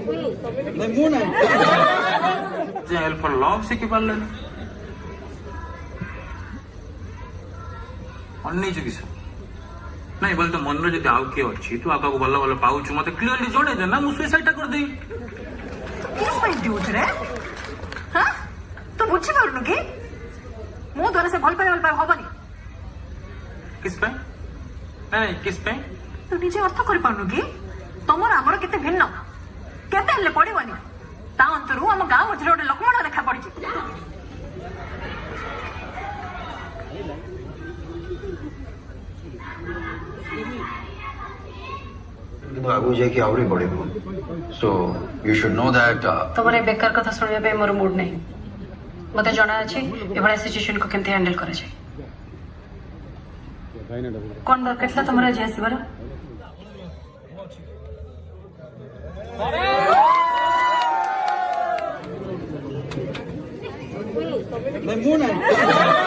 ମୁଁ ନାହିଁ ଯେ ହେଲ୍ପ ଫର ଲଭ ଶିଖି ପାରିଲେନି ଅନେଇଛୁ କିସ ନାଇଁ ବୋଲେ ତ ମନରେ ଯଦି ଆଉ କିଏ ଅଛି ତୁ ଆଗକୁ ଭଲ ଭଲ ପାଉଛୁ ମତେ କ୍ଲିୟରଲି ଜଣେଇ ଦେ ନା ମୁଁ ସୁଇସାଇଡ ଟା କରିଦେବି किस ପାଇଁ ଡ୍ୟୁଟ୍ ରେ ହଁ ତୁ ବୁଝିପାରୁନୁ କି ମୋ ଦ୍ୱାରା ସେ ଭଲ ପାଇବା ହବନି किस ପାଇଁ ନାଇଁ किस ପାଇଁ ତୁ ନିଜେ ଅର୍ଥ କରିପାରୁନୁ କି ତମର ଆମର କେତେ ଭିନ୍ନ କେତେ ହେଲେ ପଡିବନି ତା ଅନ୍ତରୁ ଆମ ଗାଁ ମଝିରେ ଗୋଟେ ଲକ୍ଷ୍ମଣ ରେଖା ପଡିଛି କିନ୍ତୁ ଆଗକୁ ଯାଇକି ଆହୁରି ବଢିବ so you should know that ତମର ଏ ବେକାର କଥା ଶୁଣିବା ପାଇଁ ମୋର ମୁଡ୍ ନାହିଁ ମତେ ଜଣା ଅଛି ଏଭଳିଆ ସିଚୁଏସନ କୁ କେମିତି ହ୍ୟାଣ୍ଡେଲ କରାଯାଏ କଣ ଦରକାର ଥିଲା ତମର ଆଜି ଆସିବାର ମୁଁ ନାହିଁ